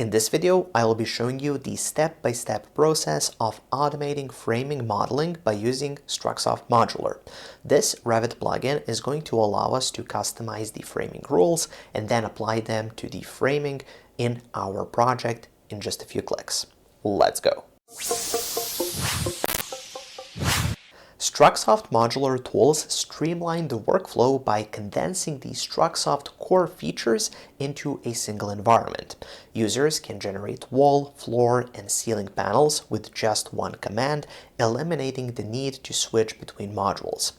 In this video, I will be showing you the step-by-step process of automating framing modeling by using Strucsoft Modular. This Revit plugin is going to allow us to customize the framing rules and then apply them to the framing in our project in just a few clicks. Let's go. Strucsoft modular tools streamline the workflow by condensing the Strucsoft core features into a single environment. Users can generate wall, floor, and ceiling panels with just one command, eliminating the need to switch between modules.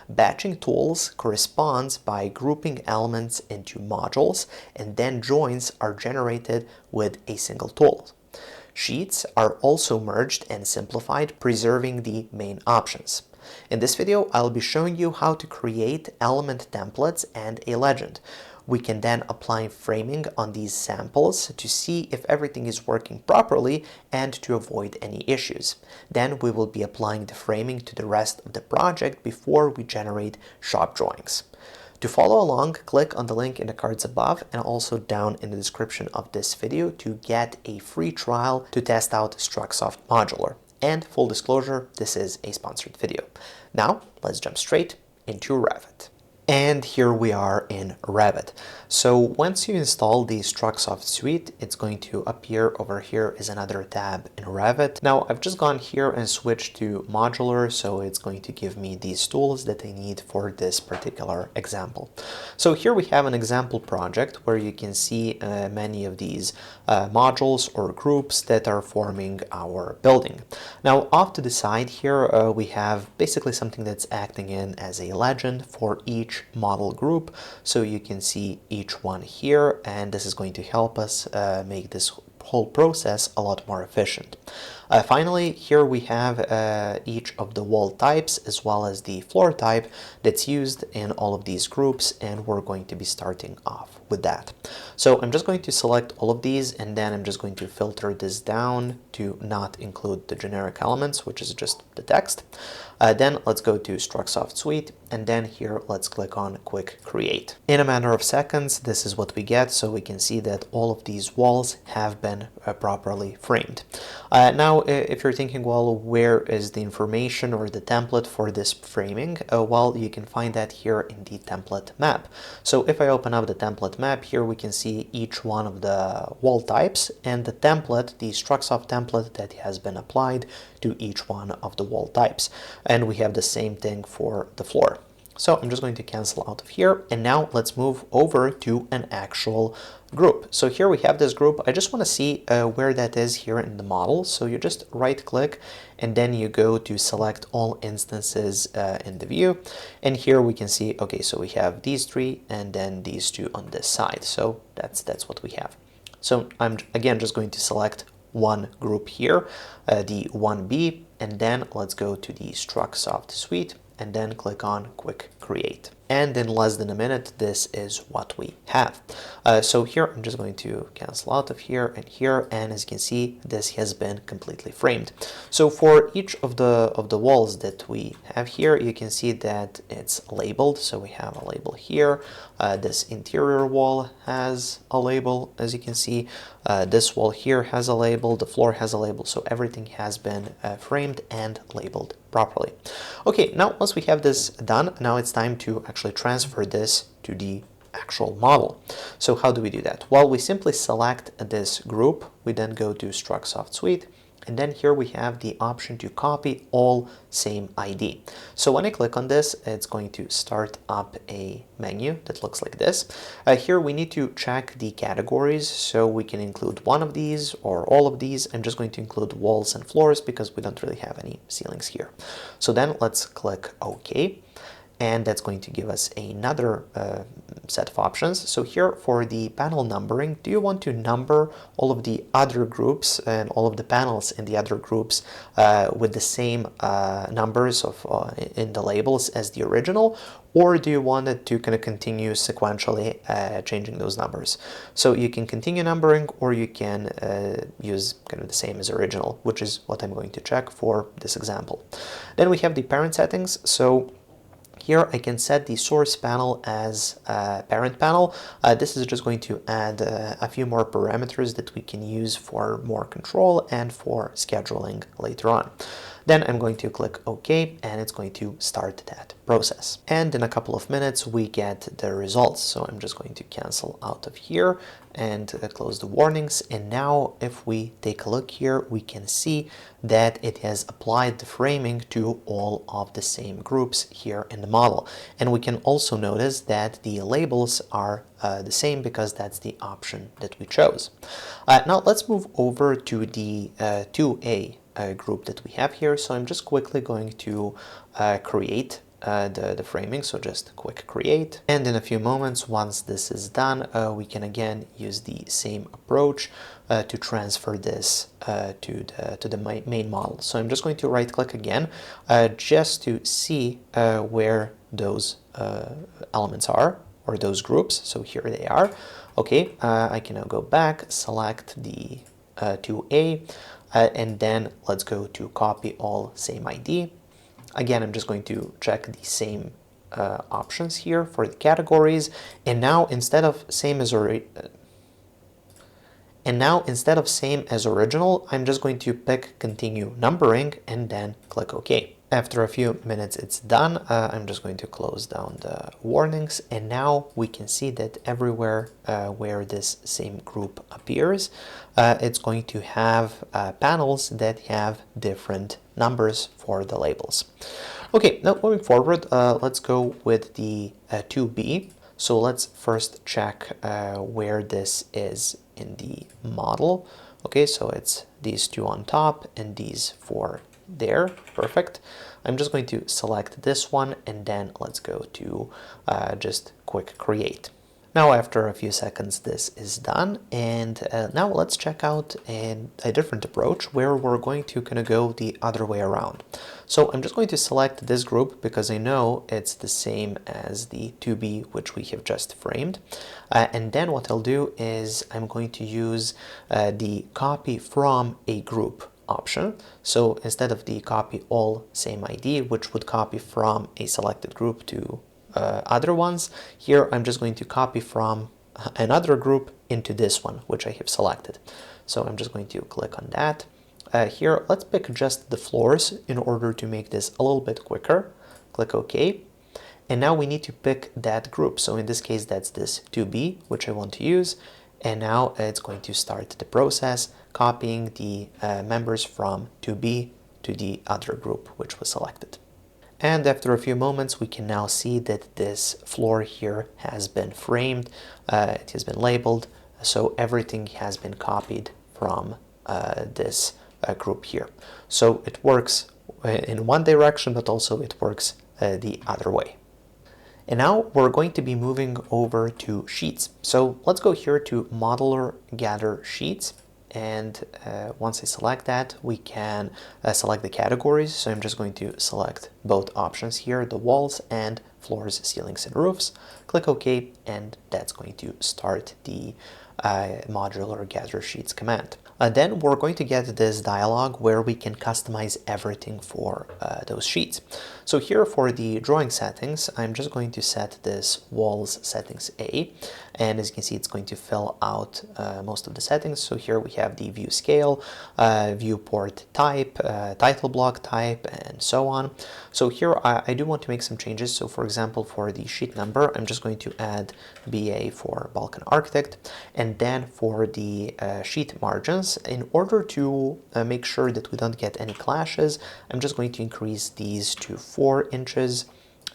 Batching tools corresponds by grouping elements into modules, and then joins are generated with a single tool. Sheets are also merged and simplified, preserving the main options. In this video, I'll be showing you how to create element templates and a legend. We can then apply framing on these samples to see if everything is working properly and to avoid any issues. Then we will be applying the framing to the rest of the project before we generate shop drawings. To follow along, click on the link in the cards above and also down in the description of this video to get a free trial to test out Strucsoft Modular. And full disclosure, this is a sponsored video. Now, let's jump straight into Revit. And here we are in Revit. So once you install the Strucsoft suite, it's going to appear over here as another tab in Revit. Now I've just gone here and switched to modular, so it's going to give me these tools that I need for this particular example. So here we have an example project where you can see many of these modules or groups that are forming our building. Now off to the side here we have basically something that's acting in as a legend for each model group, so you can see each one here, and this is going to help us make this whole process a lot more efficient. Finally, here we have each of the wall types as well as the floor type that's used in all of these groups, and we're going to be starting off with that. So I'm just going to select all of these, and then I'm just going to filter this down to not include the generic elements, which is just the text. Then let's go to Strucsoft Suite, and then here let's click on Quick Create. In a matter of seconds, this is what we get, so we can see that all of these walls have been properly framed. Now, if you're thinking, well, where is the information or the template for this framing? Well, you can find that here in the template map. So if I open up the template map, here we can see each one of the wall types and the template, the Strucsoft template that has been applied to each one of the wall types. And we have the same thing for the floor. So I'm just going to cancel out of here, and now let's move over to an actual group. So here we have this group. I just want to see where that is here in the model. So you just right click and then you go to select all instances in the view, and here we can see, okay, so we have these three and then these two on this side. So that's what we have. So I'm again just going to select one group here, the 1B, and then let's go to the Strucsoft suite and then click on Quick Create. And in less than a minute, this is what we have. So here, I'm just going to cancel out of here, and as you can see, this has been completely framed. So for each of the walls that we have here, you can see that it's labeled. So we have a label here. This interior wall has a label, as you can see. This wall here has a label. The floor has a label. So everything has been framed and labeled properly. Okay, now once we have this done, now it's time to actually transfer this to the actual model. So how do we do that? Well, we simply select this group. We then go to Strucsoft Suite, and then here we have the option to copy all same ID. So when I click on this, it's going to start up a menu that looks like this. Here we need to check the categories, so we can include one of these or all of these. I'm just going to include walls and floors because we don't really have any ceilings here. So then let's click OK. And that's going to give us another set of options. So here for the panel numbering, do you want to number all of the other groups and all of the panels in the other groups with the same numbers of in the labels as the original, or do you want it to kind of continue sequentially changing those numbers? So you can continue numbering, or you can use kind of the same as original, which is what I'm going to check for this example. Then we have the parent settings. So Here I can set the source panel as parent panel. This is just going to add a few more parameters that we can use for more control and for scheduling later on. Then I'm going to click OK, and it's going to start that process. And in a couple of minutes, we get the results. So I'm just going to cancel out of here and close the warnings. And now if we take a look here, we can see that it has applied the framing to all of the same groups here in the model. And we can also notice that the labels are the same because that's the option that we chose. Now let's move over to the 2A group that we have here. So I'm just quickly going to create the framing, so just quick create. And in a few moments, once this is done, we can again use the same approach to transfer this to the main model. So I'm just going to right click again just to see where those elements are, or those groups. So here they are. Okay, I can now go back, select the 2A, and then let's go to copy all same ID. Again, I'm just going to check the same options here for the categories. And now instead of same as original, I'm just going to pick continue numbering and then click OK. After a few minutes it's done. I'm just going to close down the warnings, and now we can see that everywhere where this same group appears, it's going to have panels that have different numbers for the labels. Okay, now moving forward, let's go with the 2B. So let's first check where this is in the model. Okay, so it's these two on top and these four there. Perfect. I'm just going to select this one, and then let's go to just quick create. Now after a few seconds this is done, and now let's check out a different approach where we're going to kind of go the other way around. So I'm just going to select this group because I know it's the same as the 2B which we have just framed, and then what I'll do is I'm going to use the copy from a group option. So instead of the copy all same ID, which would copy from a selected group to other ones, here I'm just going to copy from another group into this one which I have selected. So I'm just going to click on that. Here let's pick just the floors in order to make this a little bit quicker. Click OK, and now we need to pick that group. So in this case that's this 2B which I want to use, and now it's going to start the process copying the members from 2B to the other group which was selected. And after a few moments, we can now see that this floor here has been framed, it has been labeled, so everything has been copied from this group here. So it works in one direction, but also it works the other way. And now we're going to be moving over to sheets. So let's go here to Modular, Gather Sheets. And once I select that, we can select the categories. So I'm just going to select both options here, the walls and floors, ceilings, and roofs. Click OK, and that's going to start the Modular Gather Sheets command. Then we're going to get this dialog where we can customize everything for those sheets. So here for the drawing settings, I'm just going to set this walls settings A, and as you can see, it's going to fill out most of the settings. So here we have the view scale, viewport type, title block type, and so on. So here I do want to make some changes. So for example, for the sheet number, I'm just going to add BA for Balkan Architect, and then for the sheet margins, in order to make sure that we don't get any clashes, I'm just going to increase these to 4 inches,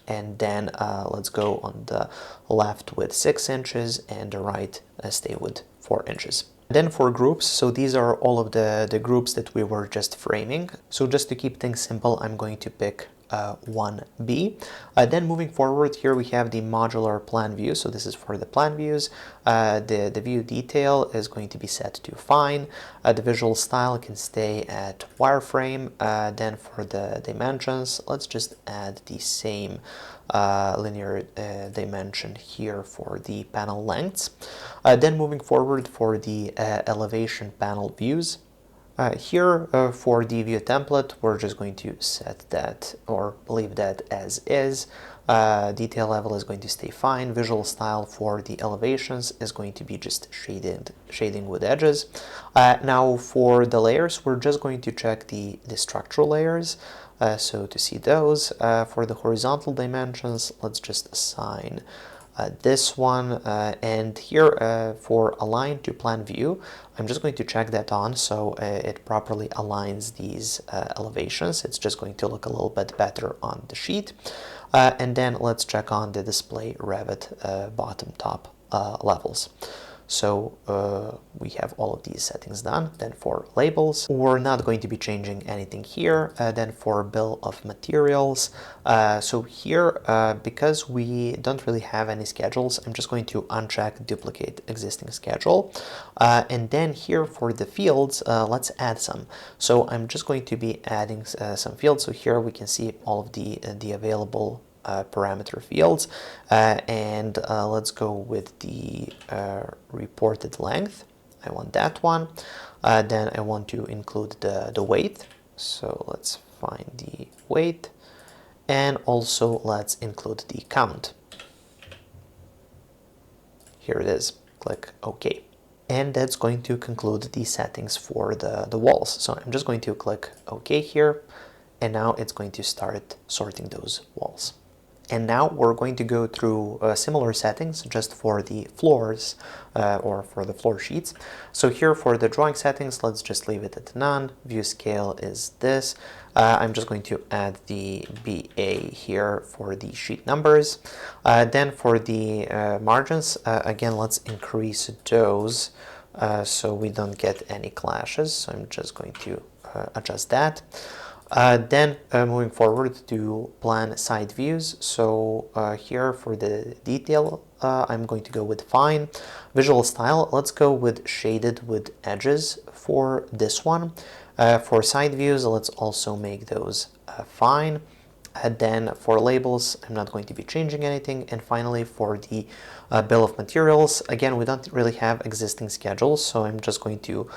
and then let's go on the left with 6 inches and the right stay with 4 inches. Then for groups, so these are all of the groups that we were just framing. So just to keep things simple, I'm going to pick 1B. Then moving forward, here we have the modular plan view. So this is for the plan views. The view detail is going to be set to fine. The visual style can stay at wireframe. Then for the dimensions, let's just add the same linear dimension here for the panel lengths. Then moving forward for the elevation panel views. Here for the view template, we're just going to set that or leave that as is. Detail level is going to stay fine. Visual style for the elevations is going to be just shading with edges. Now for the layers, we're just going to check the structural layers. So to see those, for the horizontal dimensions, let's just assign this one, and here for align to plan view, I'm just going to check that on so it properly aligns these elevations. It's just going to look a little bit better on the sheet. And then let's check on the display Revit bottom top levels. So we have all of these settings done. Then for labels, we're not going to be changing anything here. Then for bill of materials, so here, because we don't really have any schedules, I'm just going to uncheck duplicate existing schedule. And then here for the fields, let's add some. So I'm just going to be adding some fields. So here we can see all of the available parameter fields, and let's go with the reported length. I want that one. Then I want to include the weight, so let's find the weight, and also let's include the count. Here it is. Click OK. And that's going to conclude the settings for the walls. So I'm just going to click OK here, and now it's going to start sorting those walls. And now we're going to go through similar settings just for the floors or for the floor sheets. So here for the drawing settings, let's just leave it at none. View scale is this. I'm just going to add the BA here for the sheet numbers. Then for the margins, again, let's increase those so we don't get any clashes. So I'm just going to adjust that. Then moving forward to plan side views. So here for the detail, I'm going to go with fine. Visual style, let's go with shaded with edges for this one. For side views, let's also make those fine. And then for labels, I'm not going to be changing anything. And finally, for the bill of materials, again, we don't really have existing schedules, so I'm just going to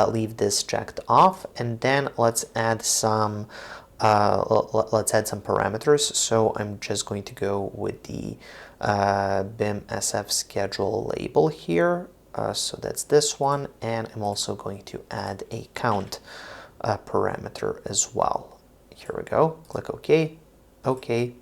leave this checked off. And then let's add some parameters. So I'm just going to go with the BIM SF schedule label here. So that's this one, and I'm also going to add a count parameter as well. Here we go. Click OK. OK,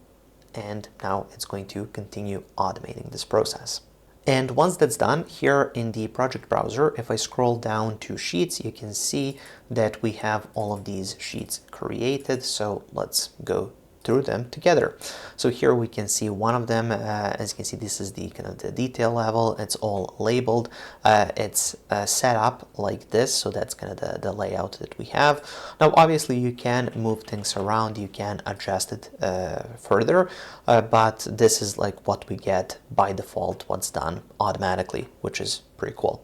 and now it's going to continue automating this process. And once that's done, here in the project browser, if I scroll down to sheets, you can see that we have all of these sheets created. So let's go through them together. So here we can see one of them. As you can see, this is the kind of the detail level. It's all labeled. It's set up like this, so that's kind of the layout that we have. Now, obviously, you can move things around. You can adjust it further, but this is like what we get by default, what's done automatically, which is pretty cool.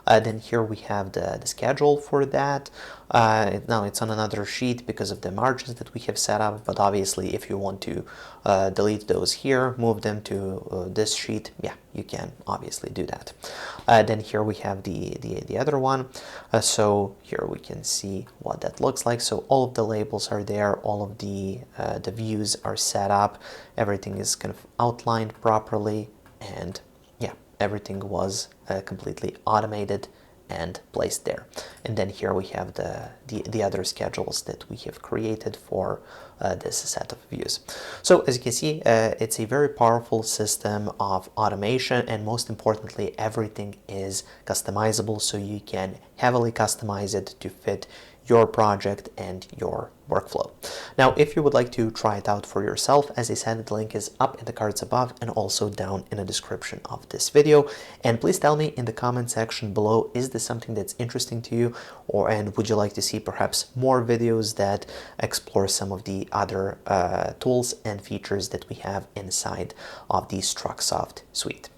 Then here we have the schedule for that. Now it's on another sheet because of the margins that we have set up, but obviously if you want to delete those here, move them to this sheet, yeah, you can obviously do that. Then here we have the other one. So here we can see what that looks like. So all of the labels are there, all of the views are set up, everything is kind of outlined properly, and yeah, everything was completely automated and placed there. And then here we have the other schedules that we have created for this set of views. So as you can see, it's a very powerful system of automation, and most importantly, everything is customizable, so you can heavily customize it to fit your project and your workflow. Now, if you would like to try it out for yourself, as I said, the link is up in the cards above and also down in the description of this video. And please tell me in the comment section below, is this something that's interesting to you, and would you like to see perhaps more videos that explore some of the other tools and features that we have inside of the Strucsoft suite?